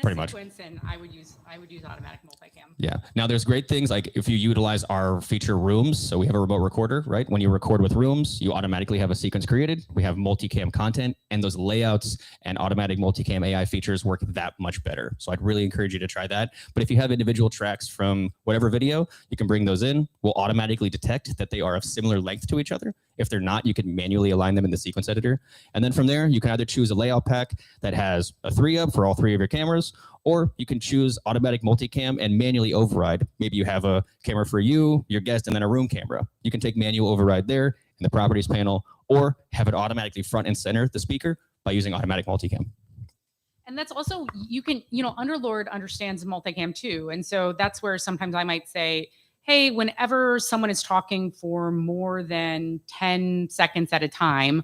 Pretty much. And I would use automatic multicam. Yeah. Now there's great things like if you utilize our feature rooms. So we have a remote recorder, right? When you record with rooms, you automatically have a sequence created. We have multicam content, and those layouts and automatic multicam AI features work that much better. So I'd really encourage you to try that. But if you have individual tracks from whatever video, you can bring those in. We'll automatically detect that they are of similar length to each other. If they're not, you can manually align them in the sequence editor. And then from there, you can either choose a layout pack that has a 3-up for all 3 of your cameras, or you can choose automatic multicam and manually override. Maybe you have a camera for you, your guest, and then a room camera. You can take manual override there in the properties panel, or have it automatically front and center the speaker by using automatic multicam. And that's also, you can, Underlord understands multicam too. And so that's where sometimes I might say, hey, whenever someone is talking for more than 10 seconds at a time,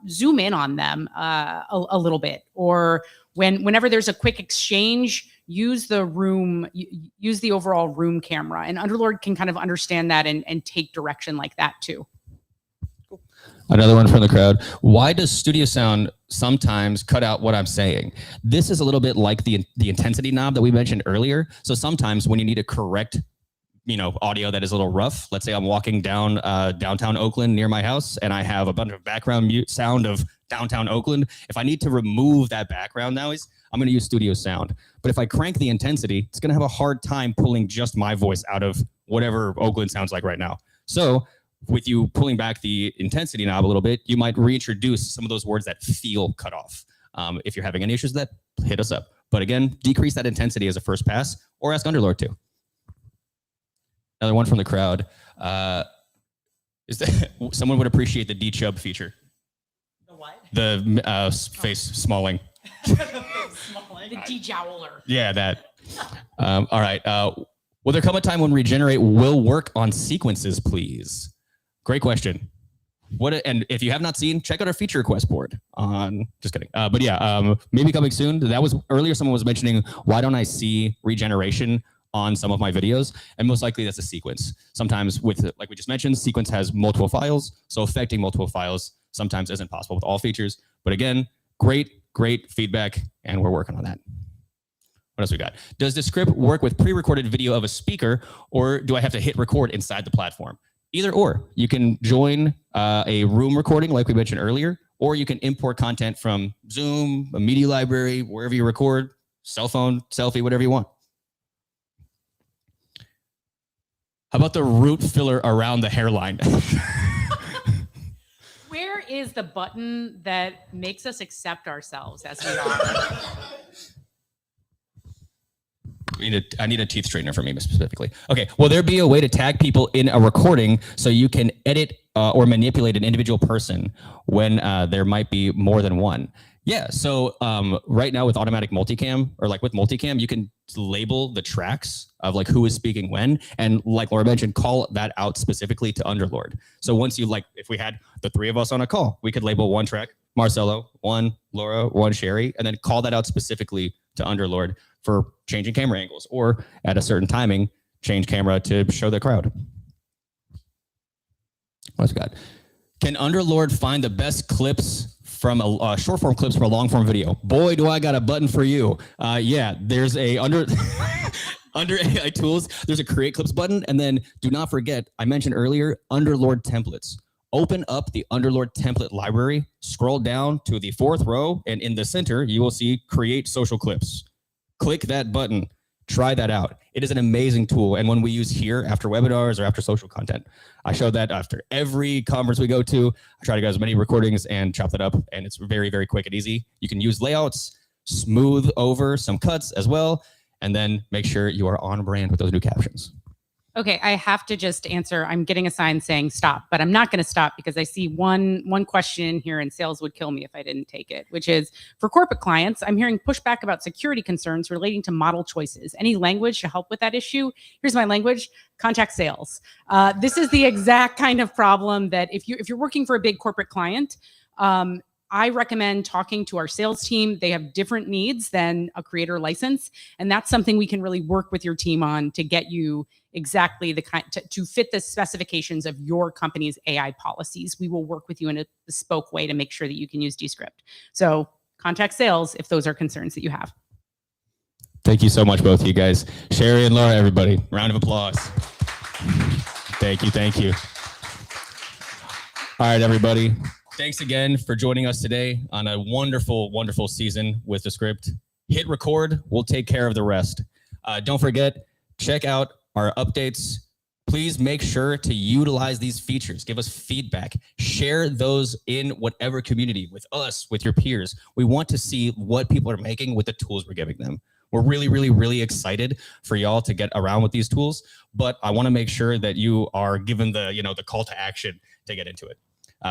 zoom in on them a little bit. Or whenever there's a quick exchange, use the room, use the overall room camera, and Underlord can kind of understand that and take direction like that too. Another one from the crowd. Why does studio sound sometimes cut out what I'm saying? This is a little bit like the intensity knob that we mentioned earlier. So sometimes when you need to correct, audio that is a little rough, let's say I'm walking down downtown Oakland near my house and I have a bunch of background sound of downtown Oakland. If I need to remove that background noise, I'm going to use studio sound. But if I crank the intensity, it's going to have a hard time pulling just my voice out of whatever Oakland sounds like right now. So with you pulling back the intensity knob a little bit, you might reintroduce some of those words that feel cut off. If you're having any issues with that, hit us up. But again, decrease that intensity as a first pass, or ask Underlord to. Another one from the crowd. Is that someone would appreciate the D-Chub feature? The what? The face smalling. The de-jowler. Yeah, that. All right. Will there come a time when Regenerate will work on sequences, please? Great question. And if you have not seen, check out our feature request board on, just kidding. But yeah, maybe coming soon. That was earlier, someone was mentioning, why don't I see regeneration on some of my videos? And most likely that's a sequence. Sometimes with, like we just mentioned, sequence has multiple files. So affecting multiple files sometimes isn't possible with all features. But again, great feedback. And we're working on that. What else we got? Does Descript work with pre-recorded video of a speaker, or do I have to hit record inside the platform? Either or. You can join a room recording like we mentioned earlier, or you can import content from Zoom, a media library, wherever you record, cell phone, selfie, whatever you want. How about the root filler around the hairline? Where is the button that makes us accept ourselves as we are? I need a teeth straightener for me specifically. Okay, will there be a way to tag people in a recording so you can edit or manipulate an individual person when there might be more than one? Yeah, so right now with automatic multicam, or like with multicam, you can label the tracks of like who is speaking when, and like Laura mentioned, call that out specifically to Underlord. So once you, like, if we had the three of us on a call, we could label one track, Marcelo, one Laura, one Sherry, and then call that out specifically to Underlord for changing camera angles, or at a certain timing, change camera to show the crowd. What's we got? Can Underlord find the best clips from a short form clips from a long form video? Boy, do I got a button for you. Yeah, there's a under AI tools, there's a create clips button. And then do not forget, I mentioned earlier, Underlord templates. Open up the Underlord template library, scroll down to the 4th row, and in the center, you will see create social clips. Click that button, try that out. It is an amazing tool. And when we use here after webinars or after social content, I show that after every conference we go to. I try to get as many recordings and chop that up. And it's very, very quick and easy. You can use layouts, smooth over some cuts as well, and then make sure you are on brand with those new captions. Okay, I have to just answer. I'm getting a sign saying stop, but I'm not going to stop because I see one question in here, and sales would kill me if I didn't take it, which is, for corporate clients, I'm hearing pushback about security concerns relating to model choices. Any language to help with that issue? Here's my language: contact sales. This is the exact kind of problem that if you're working for a big corporate client, I recommend talking to our sales team. They have different needs than a creator license. And that's something we can really work with your team on to get you exactly the kind to fit the specifications of your company's AI policies. We will work with you in a bespoke way to make sure that you can use Descript. So contact sales if those are concerns that you have. Thank you so much, both of you guys. Sherry and Laura, everybody, round of applause. Thank you, thank you. All right, everybody. Thanks again for joining us today on a wonderful, wonderful season with Descript. Hit record, we'll take care of the rest. Don't forget, check out our updates. Please make sure to utilize these features. Give us feedback. Share those in whatever community, with us, with your peers. We want to see what people are making with the tools we're giving them. We're really, really, really excited for y'all to get around with these tools, but I want to make sure that you are given the, the call to action to get into it.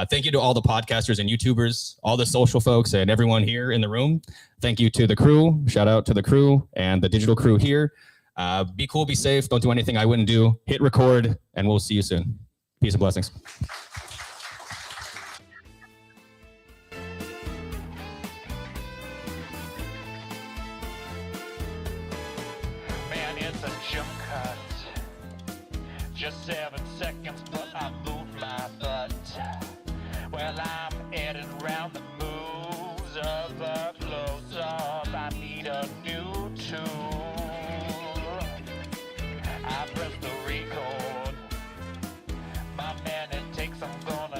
Thank you to all the podcasters and YouTubers, all the social folks, and everyone here in the room. Thank you to the crew. Shout out to the crew and the digital crew here. Be cool, be safe. Don't do anything I wouldn't do. Hit record, and we'll see you soon. Peace and blessings. Just 7 seconds, but I moved my butt. Well, I'm heading round the